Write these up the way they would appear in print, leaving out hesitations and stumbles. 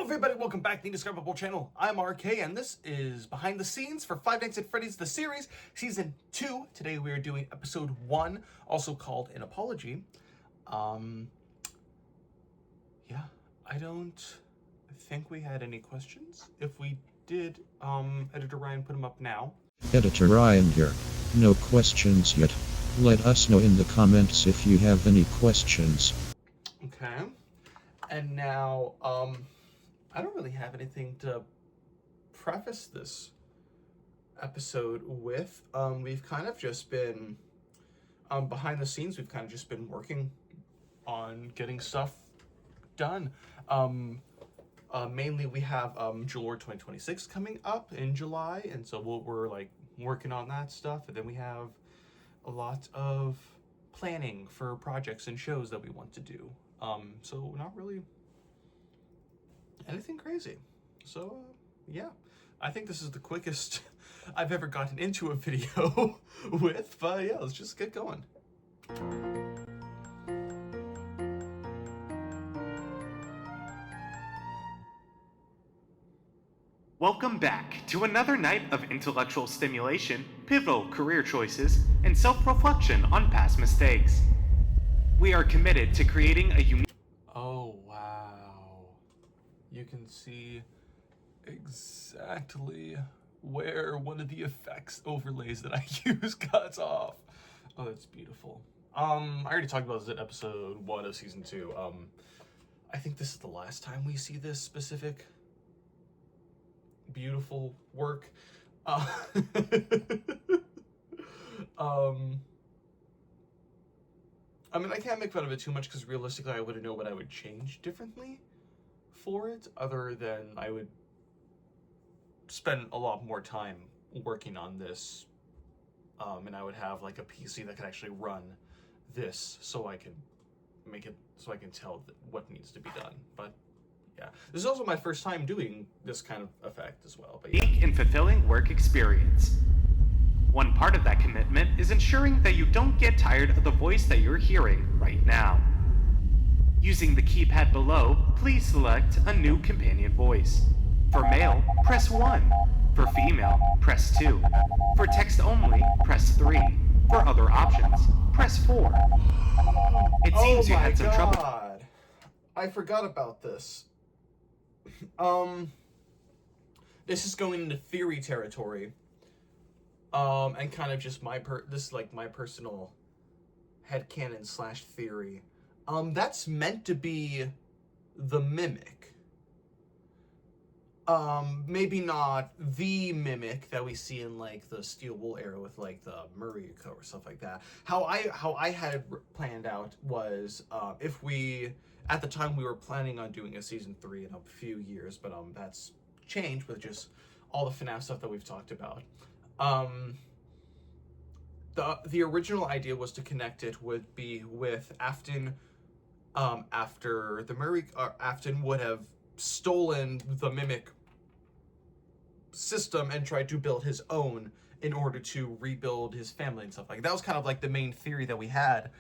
everybody, welcome back to the Indescribable channel. I'm RK, and this is behind the scenes for Five Nights at Freddy's The Series, Season 2. Today we are doing Episode 1, also called An Apology. Yeah, I don't think we had any questions. If we did, Editor Ryan put them up now. Editor Ryan here. No questions yet. Let us know in the comments if you have any questions. Okay. And now, I don't really have anything to preface this episode with. We've kind of just been, behind the scenes, we've kind of just been working on getting stuff done. Mainly we have Jewel 2026 coming up in July, and so we're like working on that stuff. And then we have a lot of planning for projects and shows that we want to do. So not really anything crazy. So yeah, I think this is the quickest I've ever gotten into a video with, but yeah, let's just get going. Welcome back to another night of intellectual stimulation, pivotal career choices, and self-reflection on past mistakes. We are committed to creating a unique... Oh, wow. You can see exactly where one of the effects overlays that I use cuts off. Oh, that's beautiful. I already talked about this in episode 1 of season 2. I think this is the last time we see this specific beautiful work. I mean, I can't make fun of it too much because realistically I wouldn't know what I would change differently for it, other than I would spend a lot more time working on this, and I would have like a PC that could actually run this so I can make it, so I can tell what needs to be done. But yeah, this is also my first time doing this kind of effect as well. But yeah. Unique and fulfilling work experience. One part of that commitment is ensuring that you don't get tired of the voice that you're hearing right now. Using the keypad below, please select a new companion voice. For male, press 1. For female, press 2. For text only, press 3. For other options, press 4. It seems you had some trouble. I forgot about this. This is going into theory territory. And kind of just this is like my personal headcanon / theory. That's meant to be the Mimic. Maybe not the Mimic that we see in like the Steel Wool era with like the Murray-Co or stuff like that. How I had planned out was, if we, at the time we were planning on doing a season 3 in a few years, but that's changed with just all the FNAF stuff that we've talked about. The original idea was to connect it would be with Afton, after the Afton would have stolen the Mimic system and tried to build his own in order to rebuild his family and stuff like that. That was kind of like the main theory that we had,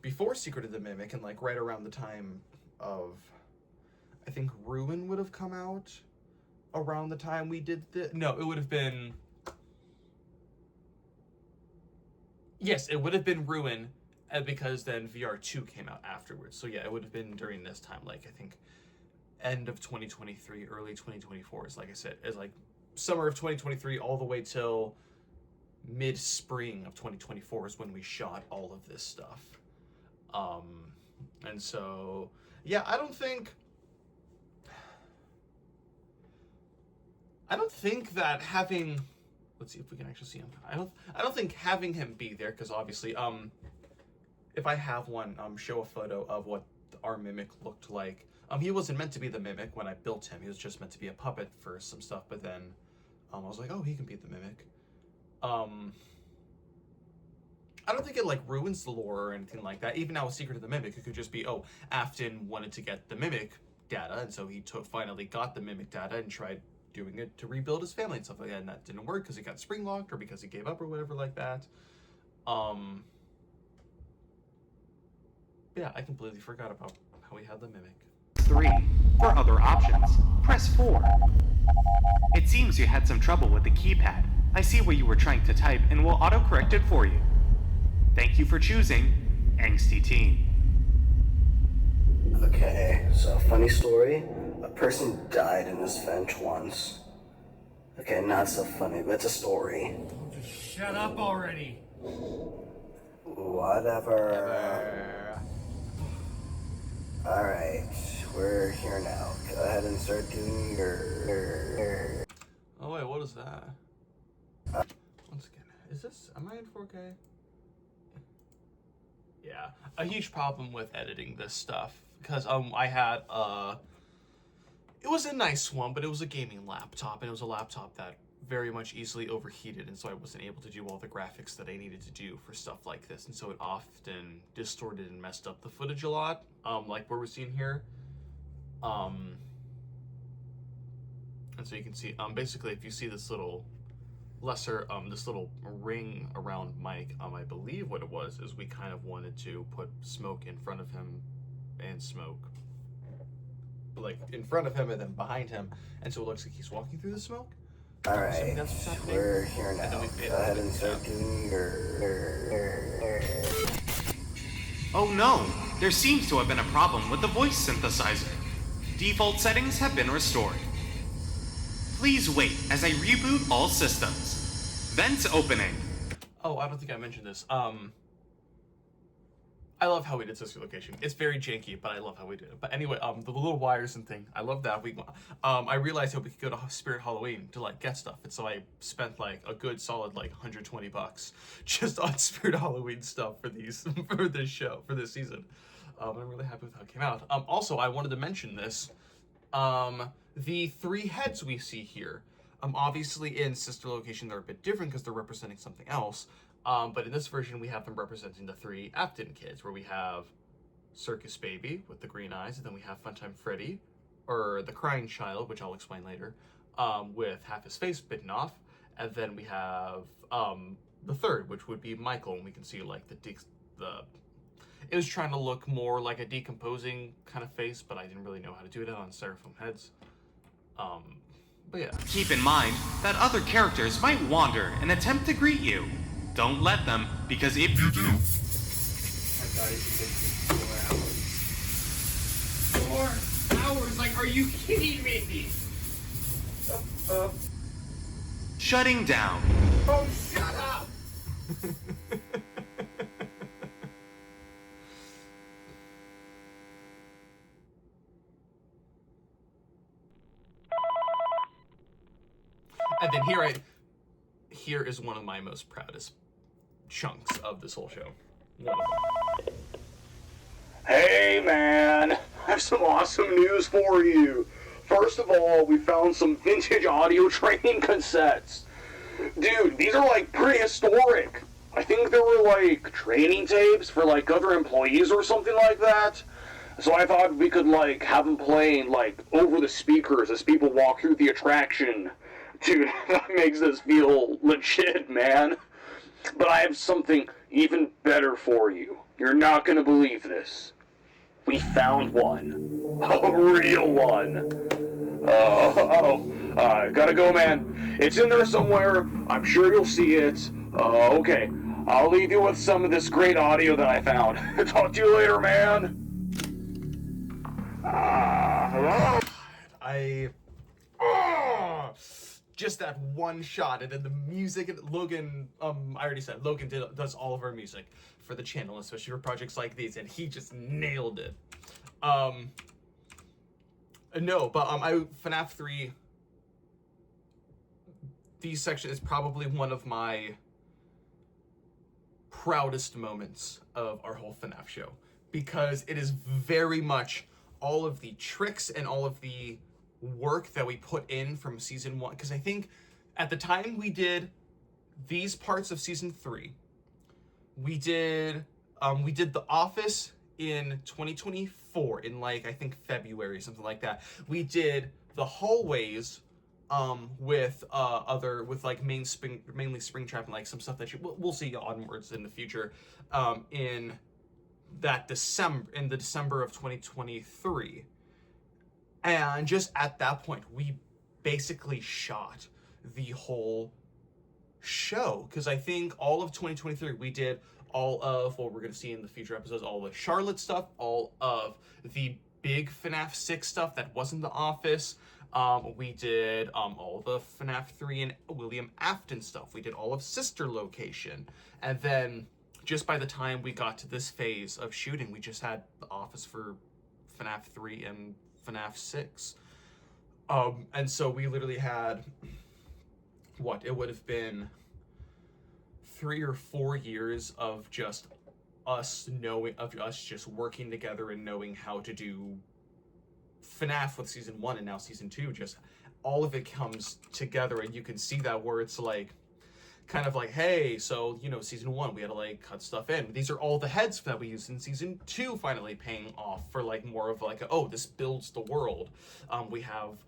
before Secret of the Mimic, and like right around the time of, I think Ruin would have come out around the time we did this. No, it would have been, yes, it would have been Ruin, because then VR2 came out afterwards. So yeah, it would have been during this time, like I think end of 2023, early 2024 is, like I said, is like summer of 2023 all the way till mid-spring of 2024 is when we shot all of this stuff. And so yeah, I don't think that having, let's see if we can actually see him. I don't think having him be there, because obviously, if I have one, show a photo of what our Mimic looked like. He wasn't meant to be the Mimic when I built him. He was just meant to be a puppet for some stuff. But then, I was like, oh, he can be the Mimic. I don't think it like ruins the lore or anything like that. Even now with Secret of the Mimic, it could just be, oh, Afton wanted to get the Mimic data, and so he finally got the Mimic data and tried doing it to rebuild his family and stuff like that, and that didn't work because he got spring locked or because he gave up or whatever like that. Yeah, I completely forgot about how we had the Mimic. 3. For other options, press 4. It seems you had some trouble with the keypad. I see what you were trying to type and will autocorrect it for you. Thank you for choosing Angsty Teen. Okay, so funny story. A person died in this vent once. Okay, not so funny, but it's a story. Shut up already. Whatever. Alright, we're here now. Go ahead and start doing your... Oh wait, what is that? Once again, is this, am I in 4K? Yeah, a huge problem with editing this stuff, because I had it was a nice one, but it was a gaming laptop, and it was a laptop that very much easily overheated, and so I wasn't able to do all the graphics that I needed to do for stuff like this, and so it often distorted and messed up the footage a lot, like what we're seeing here. And so you can see, basically, if you see this little lesser, this little ring around Mike, I believe what it was is we kind of wanted to put smoke in front of him and smoke like in front of him and then behind him, and so it looks like he's walking through the smoke. Alright, we're here now. Go ahead and start doing your... Oh no! There seems to have been a problem with the voice synthesizer. Default settings have been restored. Please wait as I reboot all systems. Vents opening. Oh, I don't think I mentioned this. I love how we did sister location. It's very janky, but I love how we did it. But anyway, the little wires and thing, I love that. I realized that we could go to Spirit Halloween to like get stuff, and so I spent like a good solid like $120 just on Spirit Halloween stuff for these for this show for this season. I'm really happy with how it came out. Also, I wanted to mention this. The 3 heads we see here, obviously in sister location they're a bit different because they're representing something else. But in this version, we have them representing the 3 Afton kids, where we have Circus Baby with the green eyes, and then we have Funtime Freddy, or the Crying Child, which I'll explain later, with half his face bitten off, and then we have the 3rd, which would be Michael, and we can see like it was trying to look more like a decomposing kind of face, but I didn't really know how to do it on styrofoam heads. But yeah. Keep in mind that other characters might wander and attempt to greet you. Don't let them, because if you do... I thought it should take 4 hours? Like, are you kidding me? Shutting down. Oh, shut up! And then here is one of my most proudest chunks of this whole show. One of them. Hey man, I have some awesome news for you. First of all, we found some vintage audio training cassettes. Dude, these are like prehistoric. I think there were like training tapes for like other employees or something like that. So I thought we could like have them playing like over the speakers as people walk through the attraction. Dude, that makes this feel legit, man. But I have something even better for you. You're not gonna believe this. We found one. A real one. Gotta go, man. It's in there somewhere. I'm sure you'll see it. Okay. I'll leave you with some of this great audio that I found. Talk to you later, man. Just that one shot, and then the music, and Logan, I already said, Logan does all of our music for the channel, especially for projects like these, and he just nailed it. FNAF 3, these section is probably one of my proudest moments of our whole FNAF show, because it is very much all of the tricks and all of the work that we put in from season 1, because I think at the time we did these parts of season 3, we did The Office in 2024 in like I think February, something like that. We did the hallways with like mainly Springtrap and like some stuff that we'll see onwards in the future in the December of 2023. And just at that point, we basically shot the whole show, because I think all of 2023 we did all of what we're going to see in the future episodes, all the Charlotte stuff, all of the big FNAF 6 stuff that wasn't The Office. We did all the FNAF 3 and William Afton stuff. We did all of Sister Location. And then just by the time we got to this phase of shooting, we just had The Office for FNAF 3 and FNAF 6. And so we literally had, what, it would have been 3 or 4 years of just us just working together and knowing how to do FNAF with season 1 and now season 2. Just all of it comes together, and you can see that where it's like, kind of like, hey, so, you know, season 1, we had to, like, cut stuff in. These are all the heads that we used in season 2 finally paying off for, like, more of, like, oh, this builds the world. We have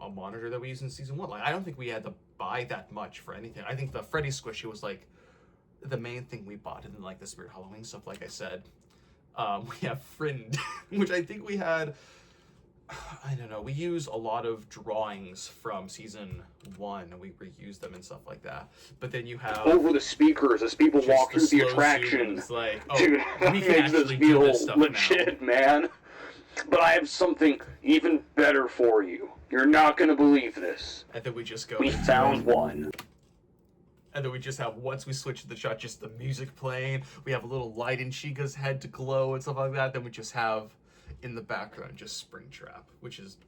a monitor that we used in season 1. Like, I don't think we had to buy that much for anything. I think the Freddy Squishy was, like, the main thing we bought, and then, like, the Spirit Halloween stuff, like I said. We have Friend, which I think we had, I don't know, we use a lot of drawings from season 1, and we reuse them and stuff like that. But then you have over the speakers as people walk through the attraction. Like, oh, dude, that we can makes this actually do feel this stuff legit, now. man. But I have something even better for you. You're not gonna believe this. And then we just go. We found one. And then we just have, once we switch to the shot, just the music playing. We have a little light in Chica's head to glow and stuff like that. Then we just have, in the background, just Springtrap, which is...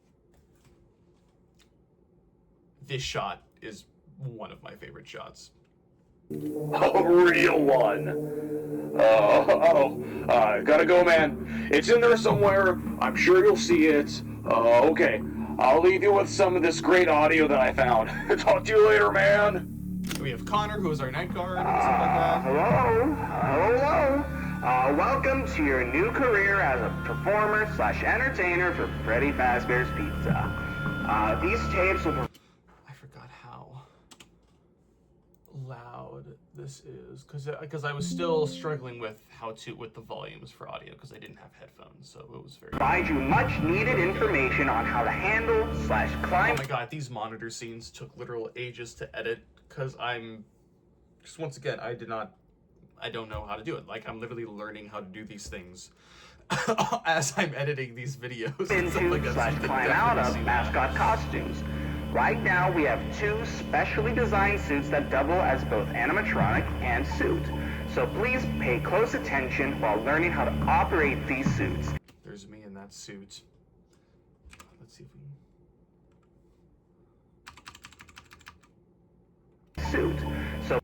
This shot is one of my favorite shots. A real one. Gotta go, man. It's in there somewhere. I'm sure you'll see it. Okay. I'll leave you with some of this great audio that I found. Talk to you later, man. We have Connor, who is our night guard, and stuff like that. Hello. Welcome to your new career as a performer / entertainer for Freddy Fazbear's Pizza. These tapes will... I forgot how loud this is, because I was still struggling with with the volumes for audio, because I didn't have headphones, so it was very... provide you much needed information on how to handle / climb... Oh my god, these monitor scenes took literal ages to edit, because just once again, I don't know how to do it. Like, I'm literally learning how to do these things as I'm editing these videos. into like / climb out of mascot costumes. Right now, we have 2 specially designed suits that double as both animatronic and suit. So please pay close attention while learning how to operate these suits. There's me in that suit. Let's see if we can... Suit. So...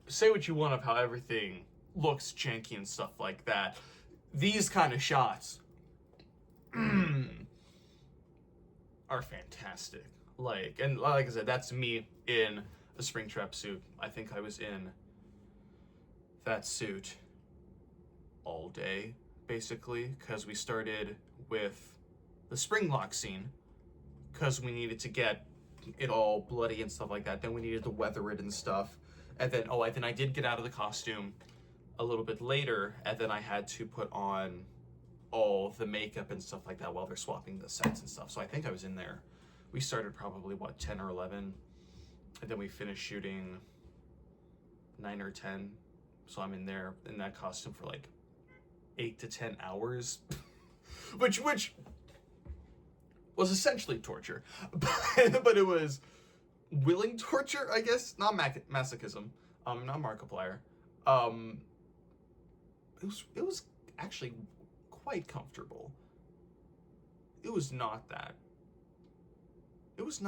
Say what you want of how everything looks janky and stuff like that. These kind of shots are fantastic. Like I said, that's me in a Springtrap suit. I think I was in that suit all day, basically, because we started with the spring lock scene, because we needed to get it all bloody and stuff like that. Then we needed to weather it and stuff. And then, then I did get out of the costume a little bit later, and then I had to put on all the makeup and stuff like that while they're swapping the sets and stuff. So I think I was in there. We started probably, 10 or 11, and then we finished shooting 9 or 10. So I'm in there in that costume for like 8 to 10 hours, which was essentially torture, but it was willing torture, I guess, not masochism, not Markiplier. It was actually quite comfortable. It was not bad. It was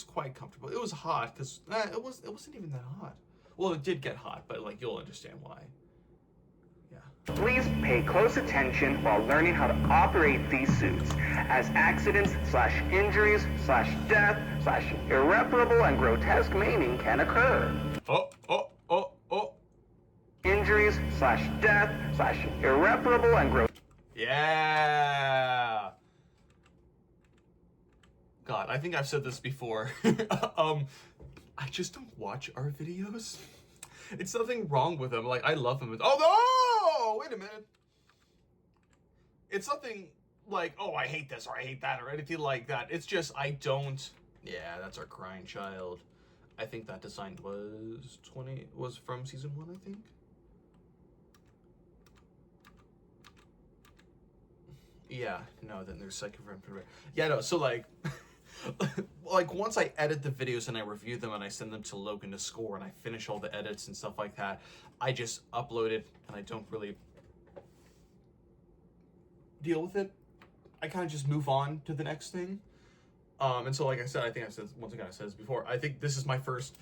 quite comfortable. It was hot, because it wasn't even that hot. Well, it did get hot, but like, you'll understand why. Yeah. Please pay close attention while learning how to operate these suits, as accidents / injuries / death / irreparable and grotesque maiming can occur. Oh. Injuries / death / irreparable and grotesque... Yeah. God, I think I've said this before. I just don't watch our videos. It's nothing wrong with them. Like, I love them. Oh, no! Wait a minute. It's nothing like, oh, I hate this or I hate that or anything like that. It's just I don't. Yeah, that's our crying child. I think that design was from season 1, I think. Yeah, no, then there's second friend. Yeah, no, so like like once I edit the videos and I review them and I send them to Logan to score and I finish all the edits and stuff like that, I just upload it and I don't really deal with it. I kind of just move on to the next thing. And so like I said, I think I said once again, I said this before, I think this is my first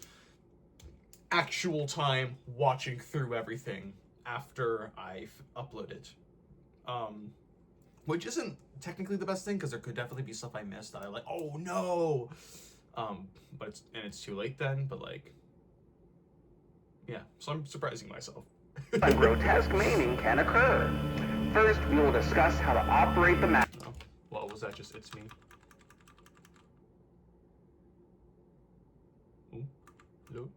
actual time watching through everything after I've uploaded. Which isn't technically the best thing, because there could definitely be stuff I missed that I like, oh no! But it's too late then, but like, yeah, so I'm surprising myself. A grotesque maiming can occur. First, we will discuss how to operate the map. Oh, well, was that just it's me? Ooh, hello?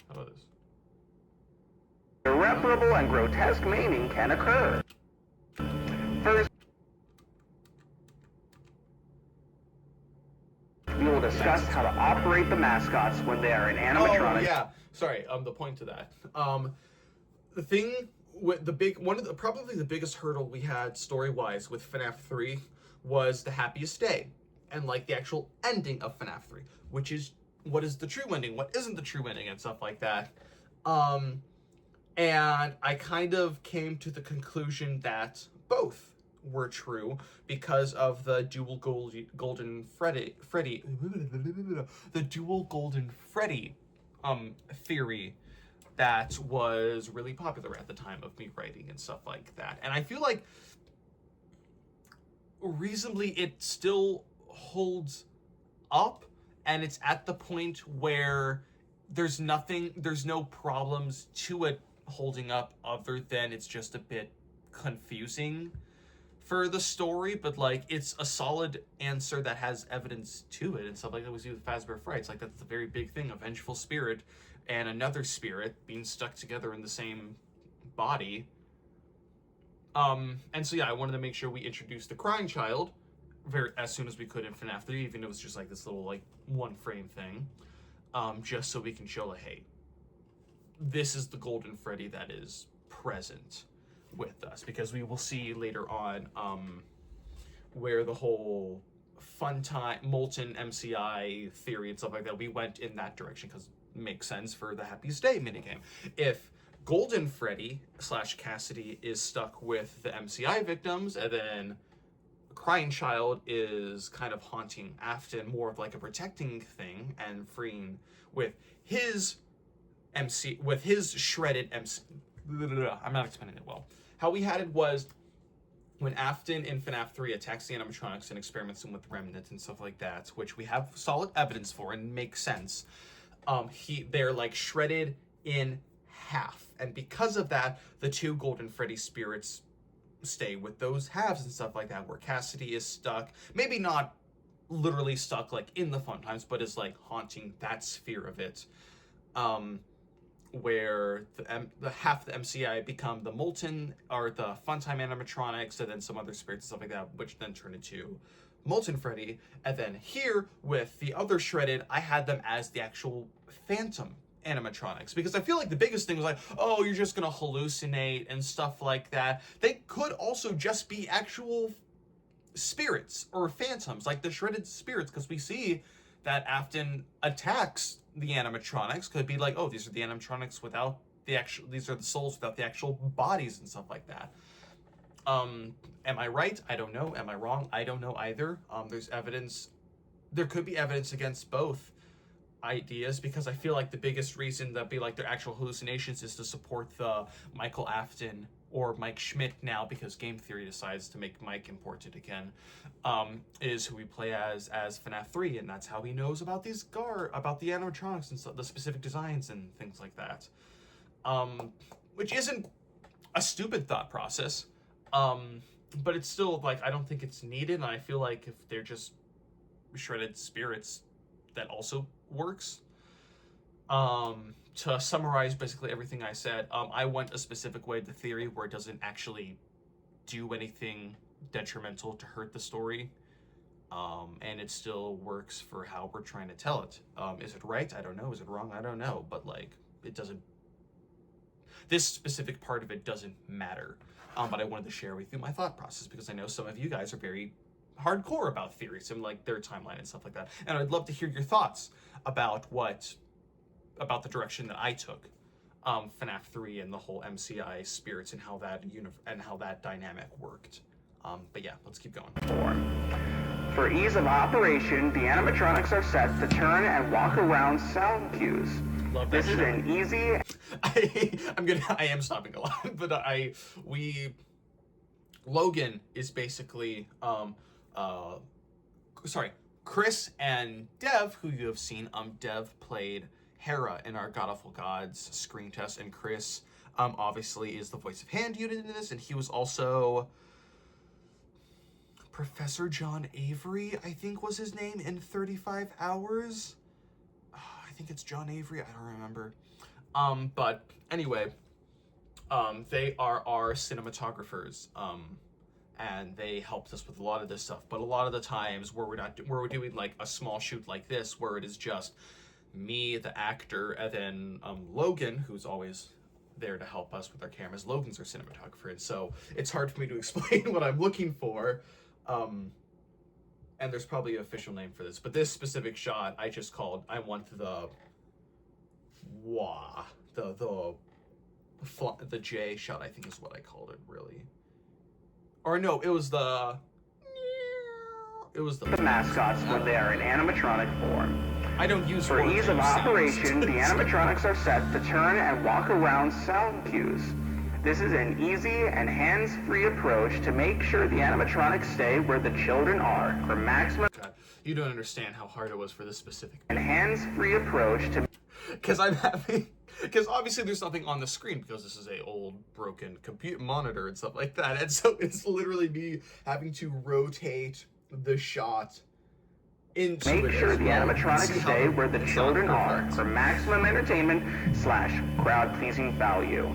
How about this? Irreparable and grotesque maiming can occur. First, we will discuss how to operate the mascots when they are in animatronic. Oh, yeah. Sorry, the point to that. The thing with probably the biggest hurdle we had story-wise with FNAF 3 was the happiest day. And like the actual ending of FNAF 3, which is what is the true ending, what isn't the true ending, and stuff like that. And I kind of came to the conclusion that both were true because of the dual golden Freddy the dual golden Freddy theory that was really popular at the time of me writing and stuff like that. And I feel like reasonably it still holds up, and it's at the point where there's no problems to it holding up other than it's just a bit confusing for the story, but like it's a solid answer that has evidence to it and stuff like that. We see with Fazbear Frights, like that's the very big thing, a vengeful spirit and another spirit being stuck together in the same body. And so yeah, I wanted to make sure we introduced the crying child as soon as we could in FNAF 3, even though it was just like this little like one frame thing, just so we can show like, hey, this is the Golden Freddy that is present with us, because we will see later on where the whole fun time molten MCI theory and stuff like that, we went in that direction because it makes sense for the Happiest Day minigame. If Golden Freddy / Cassidy is stuck with the MCI victims, and then Crying Child is kind of haunting Afton, more of like a protecting thing, and freeing with his shredded MC. I'm not explaining it well. How we had it was when Afton in FNAF 3 attacks the animatronics and experiments them with remnants and stuff like that, which we have solid evidence for and makes sense. They're like shredded in half, and because of that, the two Golden Freddy spirits stay with those halves and stuff like that, where Cassidy is stuck, maybe not literally stuck like in the fun times, but is like haunting that sphere of it, where the half the MCI become the molten or the funtime animatronics, and then some other spirits and stuff like that, which then turn into Molten Freddy. And then here with the other shredded, I had them as the actual phantom animatronics, because I feel like the biggest thing was like, oh, you're just gonna hallucinate and stuff like that. They could also just be actual spirits or phantoms, like the shredded spirits, because we see that Afton attacks the animatronics. Could be like, oh, these are the animatronics without the actual, these are the souls without the actual bodies and stuff like that. Am I right? I don't know. Am I wrong? I don't know either. There's evidence. There could be evidence against both ideas, because I feel like the biggest reason that be like their actual hallucinations is to support the Michael Afton or Mike Schmidt now, because game theory decides to make Mike important again, is who we play as FNAF 3, and that's how he knows about these about the animatronics and the specific designs and things like that. Which isn't a stupid thought process, but it's still like, I don't think it's needed, and I feel like if they're just shredded spirits, that also works. to summarize basically everything I said, I went a specific way, the theory, where it doesn't actually do anything detrimental to hurt the story. And it still works for how we're trying to tell it. Is it right? I don't know. Is it wrong? I don't know. But, like, it doesn't... This specific part of it doesn't matter. But I wanted to share with you my thought process, because I know some of you guys are very hardcore about theories and, like, their timeline and stuff like that. And I'd love to hear your thoughts about about the direction that I took. FNAF 3 and the whole MCI spirits and how that dynamic worked. But yeah, let's keep going. For ease of operation, the animatronics are set to turn and walk around sound cues. Love that This is an easy... I am stopping a lot, but Logan is basically, Chris and Dev, who you have seen. Dev played Hera in our God Awful Gods screen test, and Chris, obviously is the voice of Hand unit in this, and he was also Professor John Avery, I think was his name, in 35 Hours. I think it's John Avery, I don't remember. But anyway, they are our cinematographers, and they helped us with a lot of this stuff. But a lot of the times where we're doing like a small shoot like this, where it is just me, the actor, and then Logan, who's always there to help us with our cameras. Logan's our cinematographer, and so it's hard for me to explain what I'm looking for. And there's probably an official name for this, but this specific shot I want the J shot, I think is what I called it, really. Or no, it was the mascots when they are in animatronic form. I don't use For words, ease of I use sounds. operation, the animatronics are set to turn and walk around sound cues. This is an easy and hands-free approach to make sure the animatronics stay where the children are for maximum... God, you don't understand how hard it was for this specific... And hands-free approach to... Because obviously there's nothing on the screen, because this is a old broken computer monitor and stuff like that, and so it's literally me having to rotate the shot into Make sure the animatronics stay where the children are for maximum entertainment / crowd-pleasing value.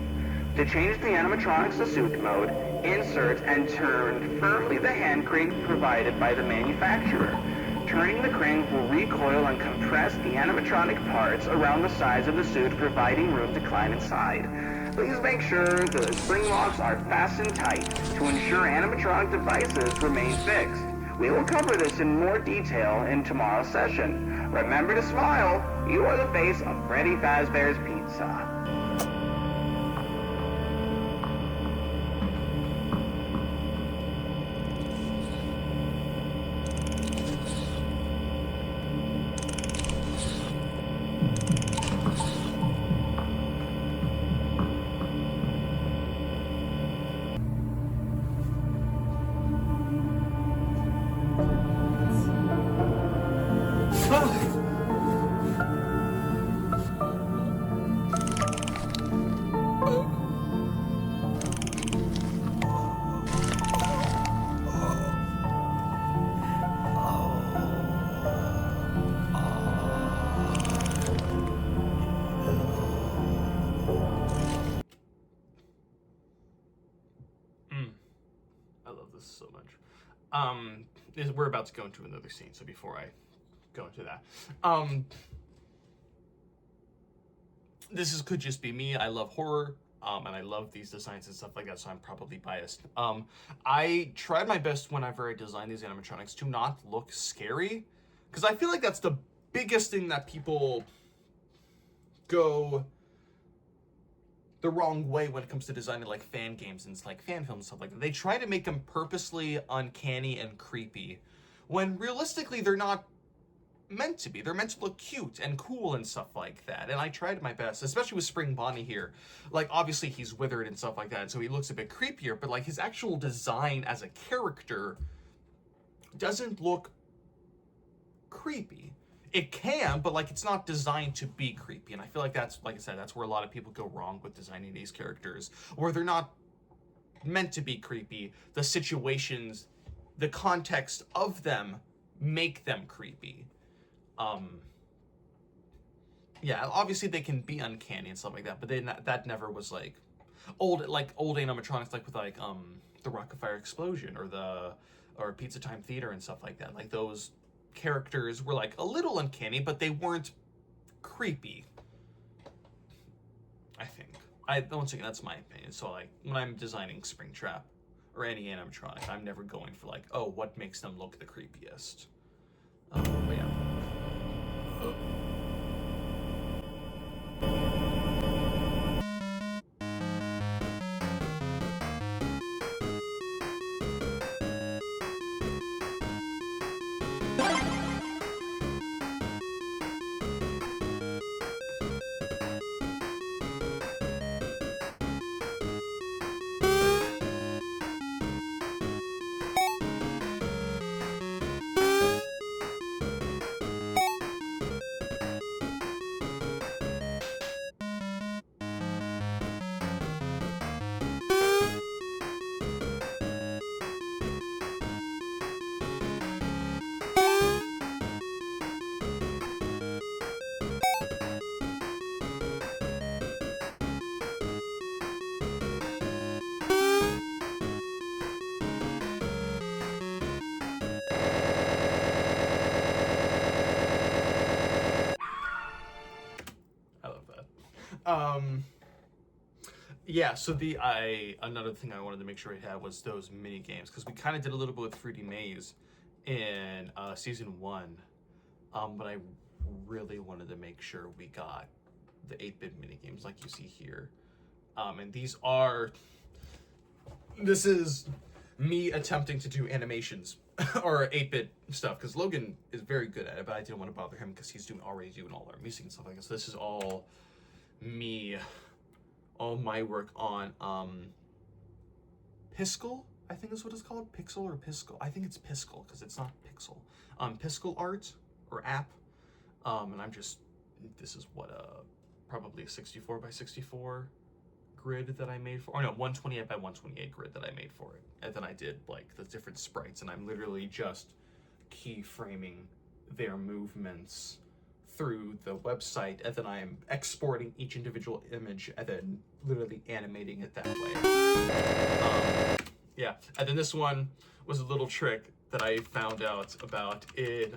To change the animatronics to suit mode, insert and turn firmly the hand crank provided by the manufacturer. Turning the crank will recoil and compress the animatronic parts around the sides of the suit, providing room to climb inside. Please make sure the spring locks are fastened tight to ensure animatronic devices remain fixed. We will cover this in more detail in tomorrow's session. Remember to smile. You are the face of Freddy Fazbear's Pizza. So much. We're about to go into another scene, so before I go into that, could just be me. I love horror, and I love these designs and stuff like that, so I'm probably biased. I tried my best whenever I designed these animatronics to not look scary, because I feel like that's the biggest thing that people go the wrong way when it comes to designing like fan games and like fan films and stuff like that. They try to make them purposely uncanny and creepy, when realistically they're not meant to be. They're meant to look cute and cool and stuff like that. And I tried my best, especially with Spring Bonnie here. Like, obviously he's withered and stuff like that, and so he looks a bit creepier, but like his actual design as a character doesn't look creepy. It can, but like it's not designed to be creepy. And I feel like that's, like I said, that's where a lot of people go wrong with designing these characters, where they're not meant to be creepy. The situations, the context of them make them creepy. yeah, obviously they can be uncanny and stuff like that, but that never was like old animatronics, like with like the Rockafire Explosion or Pizza Time Theater and stuff like that. Like those characters were like a little uncanny, but they weren't creepy. I think. Once again, that's my opinion. So like when I'm designing Springtrap or any animatronic, I'm never going for like, oh, what makes them look the creepiest. But yeah. I love that. Yeah, so another thing I wanted to make sure we had was those mini games, because we kind of did a little bit with 3D Maze in season 1, but I really wanted to make sure we got the 8-bit mini games like you see here, and this is me attempting to do animations or 8-bit stuff, because Logan is very good at it, but I didn't want to bother him because he's already doing all our music and stuff like that. So this is all me. All my work on Piskel, I think is what it's called. Pixel or Piskel? I think it's Piskel because it's not Pixel. Piskel art or app. And this is what probably a 64 by 64 grid that I made for, or no, 128 by 128 grid that I made for it. And then I did like the different sprites, and I'm literally just keyframing their movements through the website, and then I am exporting each individual image and then literally animating it that way. Yeah, and then this one was a little trick that I found out about in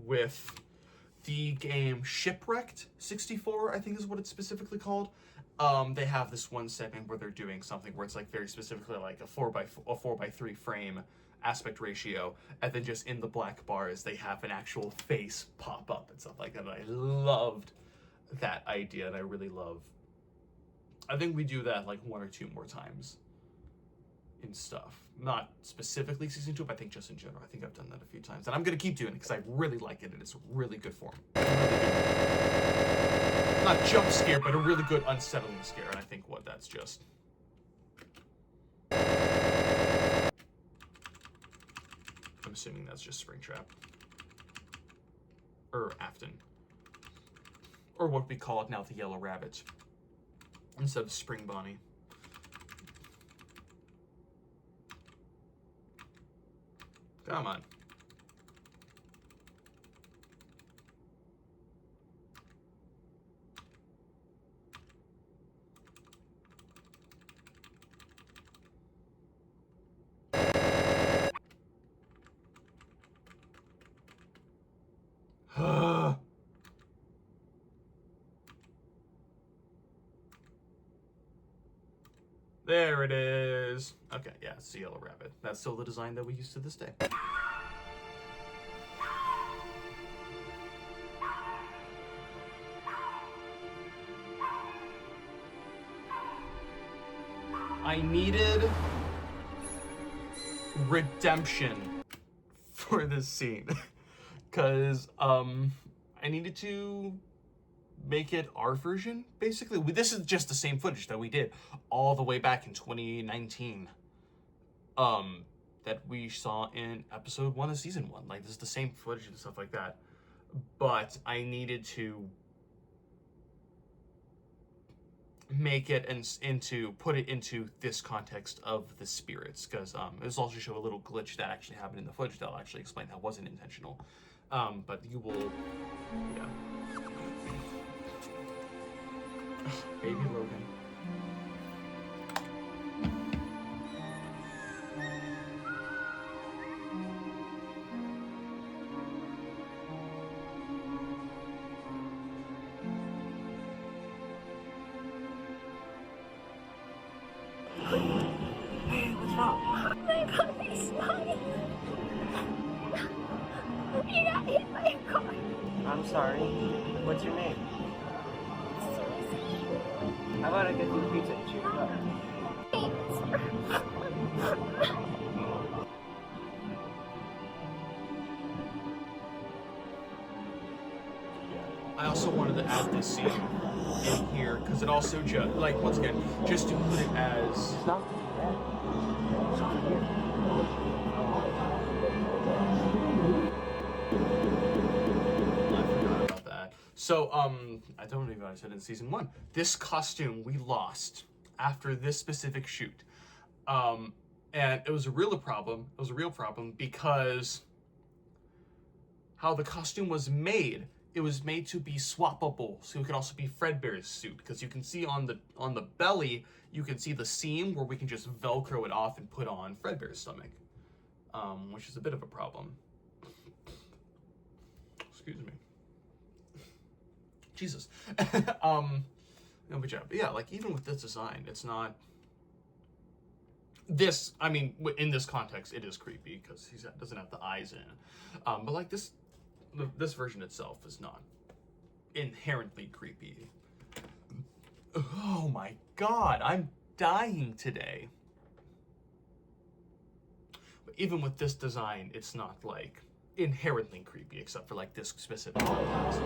with the game Shipwrecked 64, I think is what it's specifically called. They have this one segment where they're doing something where it's like very specifically like a 4x3 frame aspect ratio, and then just in the black bars they have an actual face pop up and stuff like that. And I loved that idea, and I think we do that like 1 or 2 more times in stuff. Not specifically season 2, but I think just in general. I think I've done that a few times, and I'm gonna keep doing it because I really like it, and it's a really good form. Not jump scare, but a really good unsettling scare, and I think that's just. I'm assuming that's just Springtrap. Or Afton. Or what we call it now, the Yellow Rabbit. Instead of Spring Bonnie. Come on. There it is. Okay, yeah, it's the Yellow Rabbit. That's still the design that we use to this day. I needed redemption for this scene because I needed to make it our version, basically. This is just the same footage that we did all the way back in 2019 that we saw in episode 1 of season 1. Like, this is the same footage and stuff like that, but I needed to make it put it into this context of the spirits, because it was also show a little glitch that actually happened in the footage that'll actually explain that wasn't intentional. But you will, yeah. Baby Logan. What's wrong? My puppy's mine. He got hit by a car. I'm sorry. What's your name? Susie. How about I get you pizza and cheer up? I also wanted to add this scene in here because it also just, like, once again, just to put it as. Stop. I forgot about that. So, I don't even know what I said in season 1. This costume we lost after this specific shoot. And it was a real problem. It was a real problem because how the costume was made. It was made to be swappable, so it could also be Fredbear's suit. Because you can see on the belly, you can see the seam where we can just Velcro it off and put on Fredbear's stomach, which is a bit of a problem. Excuse me. Jesus. No, but yeah, like even with this design, it's not. This, I mean, in this context, it is creepy because he doesn't have the eyes in. But like this version itself is not inherently creepy. Oh my god, I'm dying today. But even with this design, it's not like inherently creepy, except for like this specific context.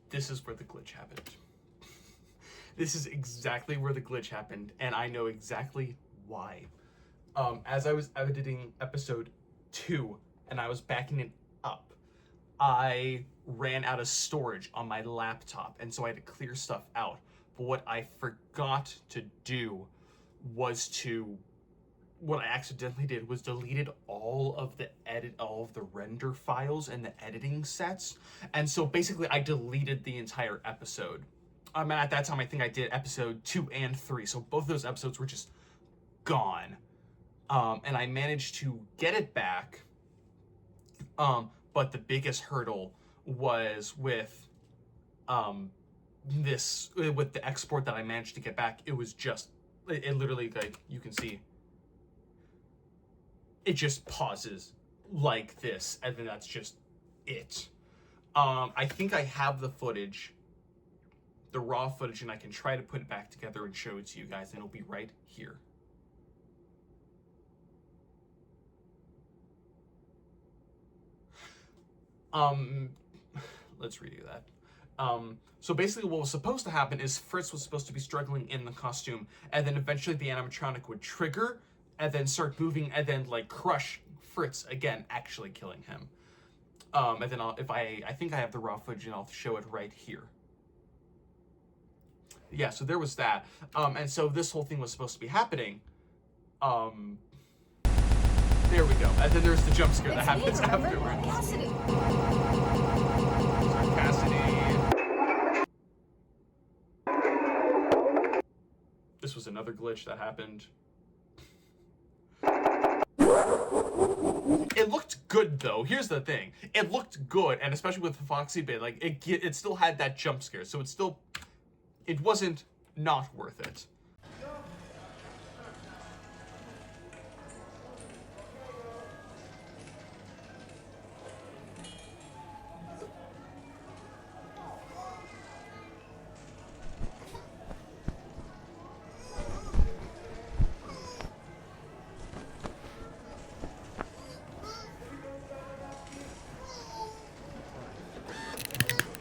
This is where the glitch happened. This is exactly where the glitch happened, and I know exactly why. As I was editing episode 2, and I was backing it up, I ran out of storage on my laptop, and so I had to clear stuff out. But what I forgot to do was what I accidentally did was deleted all of the render files and the editing sets. And so basically I deleted the entire episode. And at that time, I think I did episode 2 and 3. So both of those episodes were just gone. And I managed to get it back. But the biggest hurdle was with with the export that I managed to get back. It was just, it literally, like, you can see, it just pauses like this, and then that's just it. I think I have the footage, the raw footage, and I can try to put it back together and show it to you guys, and it'll be right here. Let's redo that. So basically what was supposed to happen is Fritz was supposed to be struggling in the costume, and then eventually the animatronic would trigger, and then start moving, and then like crush Fritz again, actually killing him. And then I think I have the raw footage, and I'll show it right here. Yeah, so there was that. And so this whole thing was supposed to be happening. There we go. And then there's the jump scare that happens afterwards. Cassidy. Sorry, Cassidy. This was another glitch that happened. It looked good though. Here's the thing. It looked good, and especially with the Foxy bit, like it still had that jump scare, so it wasn't not worth it.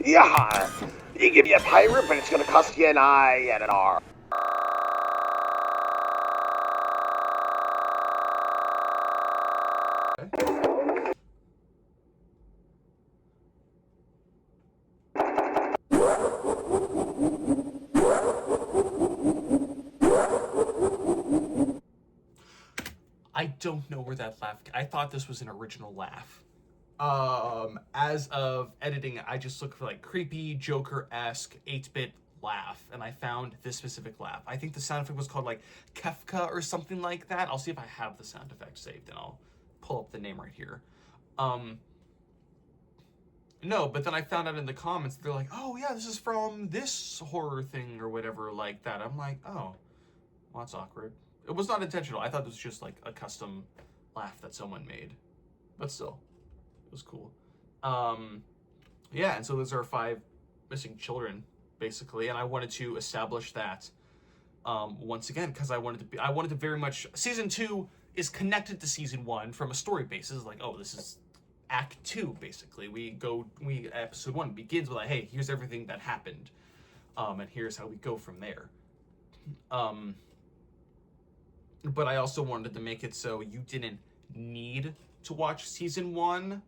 Yeah, you give me a pirate, but it's gonna cost you an I and an R. I don't know where that laugh. I thought this was an original laugh. As of editing, I just looked for like creepy Joker-esque 8-bit laugh, and I found this specific laugh. I think the sound effect was called like Kefka or something like that. I'll see if I have the sound effect saved, and I'll pull up the name right here. No, but then I found out in the comments, they're like, oh yeah, this is from this horror thing or whatever like that. I'm like, oh, well, that's awkward. It was not intentional. I thought it was just like a custom laugh that someone made, but still, it was cool. Yeah, and so those are 5 missing children, basically, and I wanted to establish that once again because I wanted to very much. Season 2 is connected to Season 1 from a story basis. Like, oh, this is Act 2, basically. Episode 1 begins with like, hey, here's everything that happened, and here's how we go from there. But I also wanted to make it so you didn't need to watch Season 1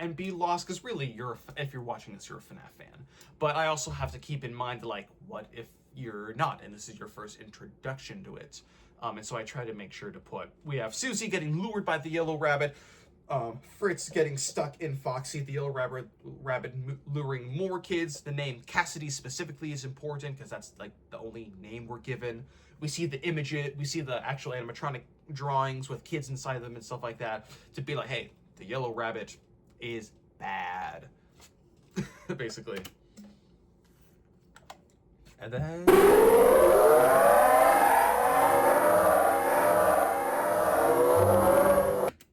and be lost, because really, if you're watching this, you're a FNAF fan. But I also have to keep in mind, like, what if you're not, and this is your first introduction to it? And so I try to make sure to we have Susie getting lured by the yellow rabbit, Fritz getting stuck in Foxy, the yellow rabbit luring more kids. The name Cassidy specifically is important, because that's, like, the only name we're given. We see the images, we see the actual animatronic drawings with kids inside them and stuff like that, to be like, hey, the yellow rabbit is bad, basically. And then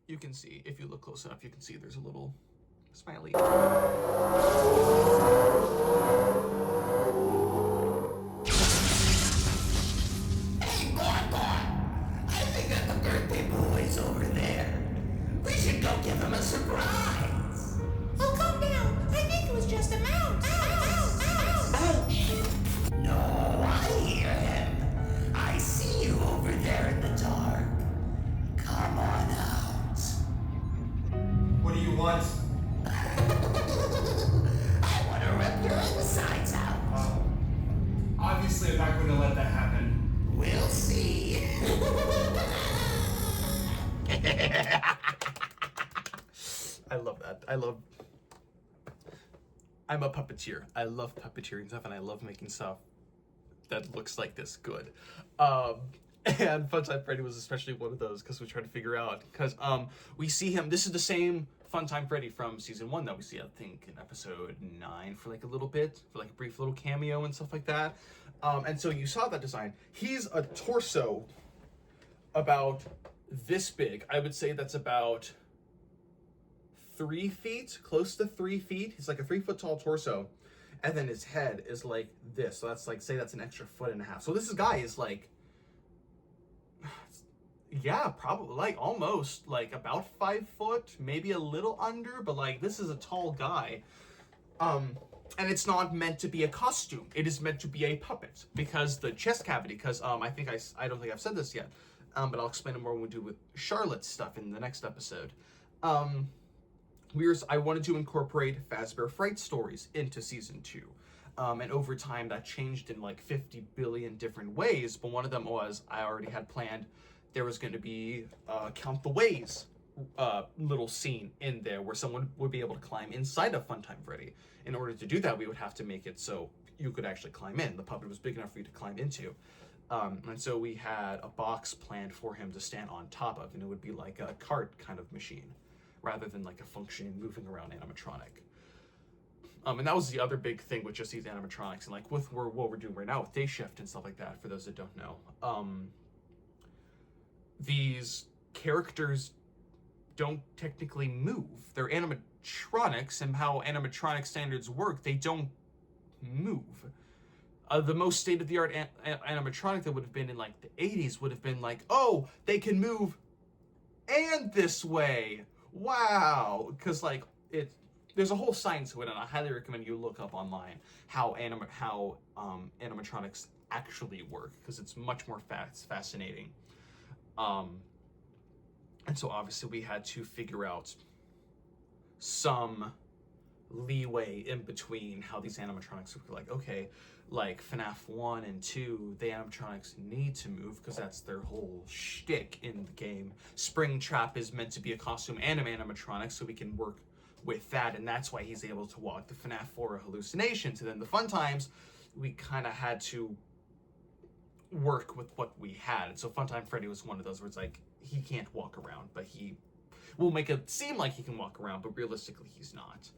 you can see, if you look close enough, you can see there's a little smiley. Over there. We should go give him a surprise. Oh, calm down. I think it was just a mouse. Ouch. No, I hear him. I see you over there in the dark. Come on out. What do you want? I want to rip your insides out. Obviously, I'm not going to let that happen. We'll see. I love that. I'm a puppeteer. I love puppeteering stuff, and I love making stuff that looks like this good. And Funtime Freddy was especially one of those, because we tried to figure out, because we see him, this is the same Funtime Freddy from Season 1 that we see, I think, in Episode 9 for like a little bit, for like a brief little cameo and stuff like that. And so you saw that design. He's a torso about this big. I would say that's about 3 feet, close to 3 feet. He's like a 3-foot tall torso, and then his head is like this. So that's like, say that's an extra 1.5 feet. So this guy is like, yeah, probably like almost like about 5 foot, maybe a little under, but like this is a tall guy. And it's not meant to be a costume. It is meant to be a puppet, because the chest cavity, because I don't think I've said this yet. But I'll explain it more when we do with Charlotte's stuff in the next episode. I wanted to incorporate Fazbear Fright stories into Season 2. And over time, that changed in like 50 billion different ways. But one of them was, I already had planned, there was going to be Count the Ways little scene in there where someone would be able to climb inside of Funtime Freddy. In order to do that, we would have to make it so you could actually climb in. The puppet was big enough for you to climb into. And so we had a box planned for him to stand on top of, and it would be like a cart kind of machine, rather than like a functioning, moving around animatronic. And that was the other big thing with just these animatronics, and like with what we're doing right now with Day Shift and stuff like that, for those that don't know. These characters don't technically move. They're animatronics, and how animatronic standards work, they don't move. The most state-of-the-art animatronic that would have been in like the 80s would have been like, oh, they can move and this way. Wow. Because like there's a whole science to it, and I highly recommend you look up online how animatronics actually work, because it's much more fascinating. And so obviously we had to figure out some leeway in between how these animatronics were like, okay, like FNAF 1 and 2, the animatronics need to move because that's their whole shtick in the game. Springtrap is meant to be a costume and an animatronic, so we can work with that, and that's why he's able to walk the FNAF 4 hallucinations. And then the fun times, we kind of had to work with what we had. And so Funtime Freddy was one of those where it's like, he can't walk around, but he will make it seem like he can walk around, but realistically he's not.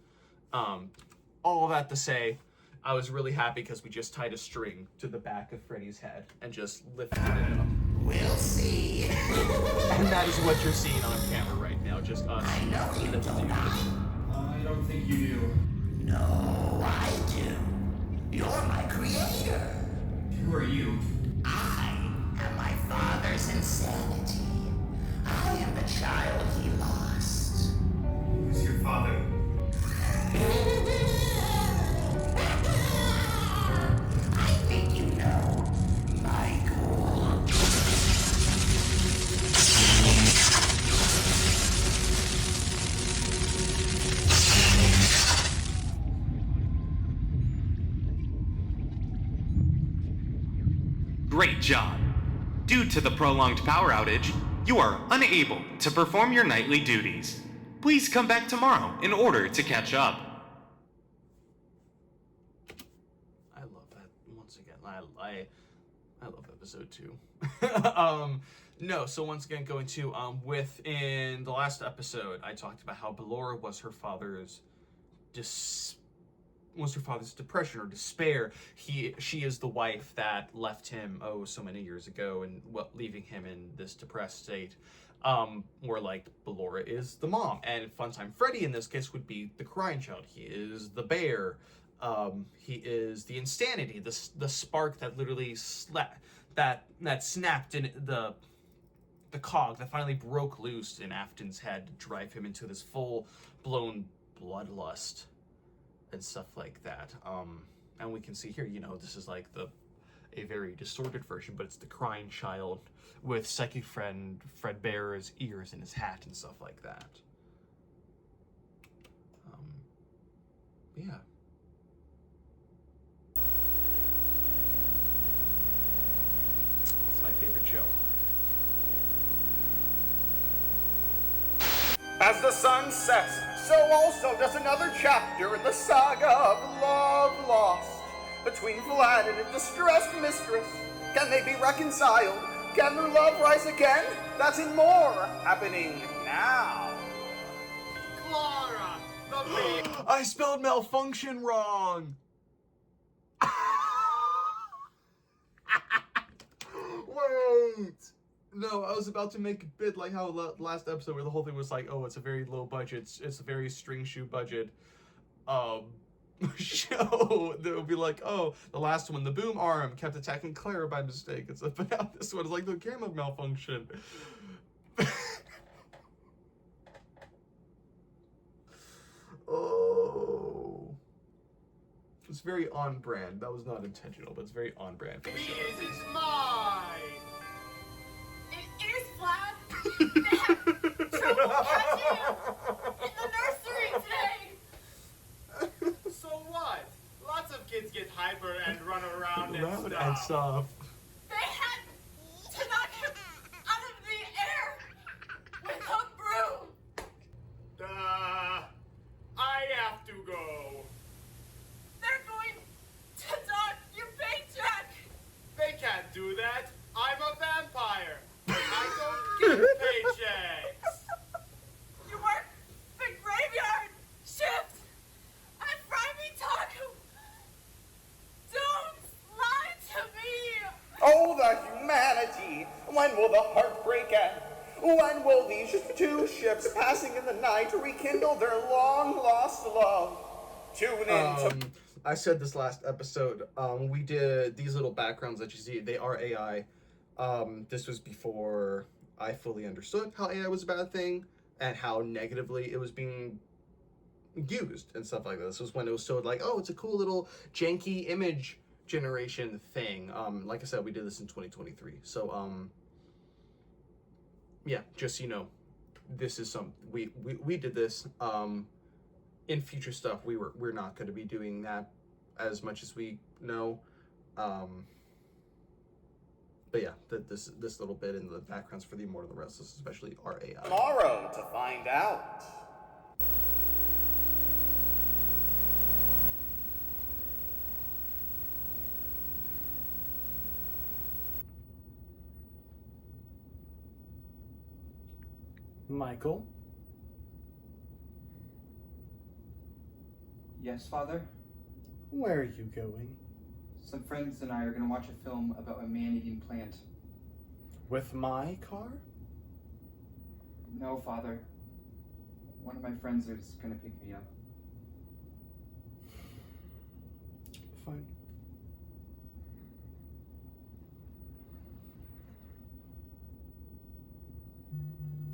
All of that to say, I was really happy because we just tied a string to the back of Freddy's head and just lifted it up. We'll see. And that is what you're seeing on camera right now, just us. I know you don't. I don't think you do. No, I do. You're my creator. Who are you? I am my father's insanity. I am the child he lost. Who's your father? I think you know, Michael. Great job. Due to the prolonged power outage, you are unable to perform your nightly duties. Please come back tomorrow in order to catch up. I love that. Once again, I love episode 2. No, so once again, going to within the last episode, I talked about how Ballora was her father's depression or despair. She is the wife that left him so many years ago, and leaving him in this depressed state. Where like Ballora is the mom, and Funtime Freddy in this case would be the crying child. He is the bear. He is the insanity, the spark that literally that snapped in the cog that finally broke loose in Afton's head to drive him into this full-blown bloodlust and stuff like that. And we can see here, this is like a very distorted version, but it's the crying child with Psychic Fred Bear's ears in his hat and stuff like that. Yeah. It's my favorite show. As the sun sets, so also does another chapter in the saga of love lost between Vlad and a distressed mistress. Can they be reconciled? Can their love rise again? That and more happening now. Clara, the baby. I spelled malfunction wrong. Wait. No, I was about to make a bit like how last episode where the whole thing was like, oh, it's a very low budget, it's a very string shoe budget show. That would be like, oh, the last one, the boom arm kept attacking Clara by mistake. But now this one is like the camera malfunction. Oh. It's very on brand. That was not intentional, but it's very on brand for the show. This is mine. It is Vlad. They have trouble catching him in the nursery today. So what? Lots of kids get hyper and run around Loud and and stuff. stuff. They had to knock him out of the air with a broom. I have to go. They're going to dock your paycheck. They can't do that. I'm a vampire. I don't get paychecks. You work the graveyard shift at Friday Taco. Don't lie to me. Oh, the humanity! When will the heartbreak end? When will these two ships passing in the night rekindle their long-lost love? Tune in to... I said this last episode, we did these little backgrounds that you see, they are AI. This was before I fully understood how AI was a bad thing and how negatively it was being used and stuff like this. Was when it was so like, oh, it's a cool little janky image generation thing. Like I said, we did this in 2023. So yeah, just so you know, this is some we did this. In future stuff, we're not going to be doing that as much as we know. But yeah, this little bit in the backgrounds for the Immortal and the Restless, especially our AI. Tomorrow to find out. Michael? Yes, Father? Where are you going? Some friends and I are going to watch a film about a man-eating plant. With my car? No, Father. One of my friends is going to pick me up. Fine.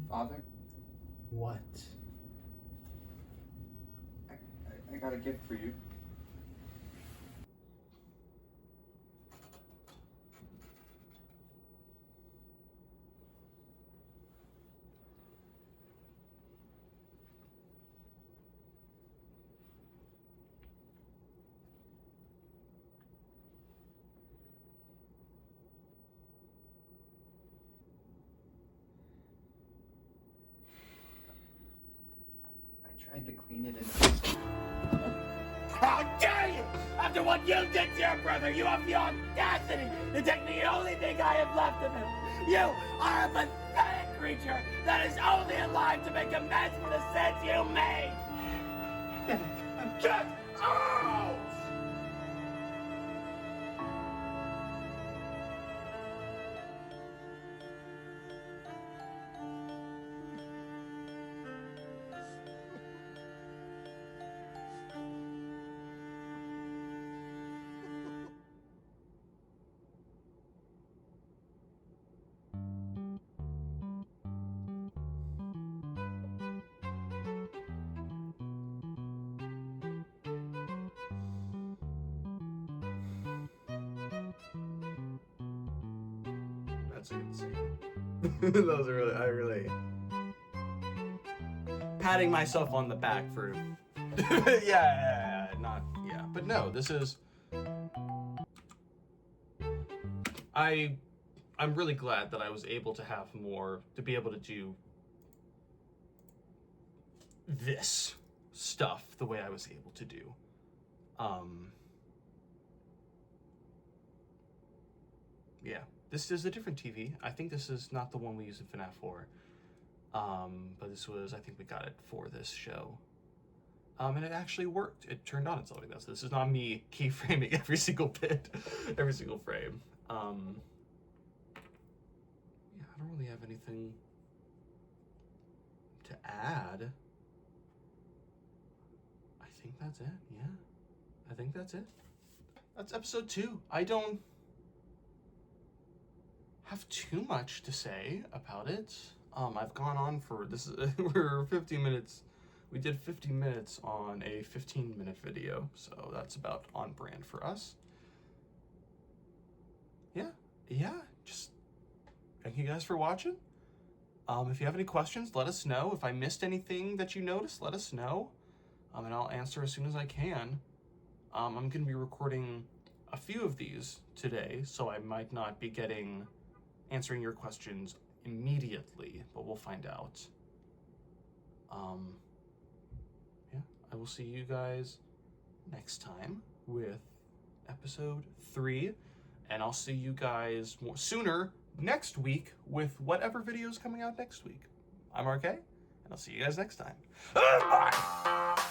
Father? What? I got a gift for you. I tried to clean it and... How dare you! After what you did to your brother, you have the audacity to take the only thing I have left of him! You are a pathetic creature that is only alive to make amends for the sins you made! Get out! That's insane. Those are really, I really patting myself on the back for yeah, but no, this is I'm really glad that I was able to have more, to be able to do this stuff the way I was able to do. Yeah, this is a different TV. I think this is not the one we use in FNAF 4. But this was, I think we got it for this show. And it actually worked. It turned on itself like that. So this is not me keyframing every single bit, every single frame. Yeah, I don't really have anything to add. I think that's it, yeah. I think that's it. That's episode 2. I don't have too much to say about it. I've gone on for, this is, we're 15 minutes. We did 50 minutes on a 15-minute video, so that's about on brand for us. Yeah, just thank you guys for watching. If you have any questions, let us know. If I missed anything that you noticed, let us know. And I'll answer as soon as I can. I'm going to be recording a few of these today, so I might not be answering your questions immediately, but we'll find out. Yeah, I will see you guys next time with episode 3, and I'll see you guys sooner next week with whatever video is coming out next week. I'm RK, and I'll see you guys next time. Bye!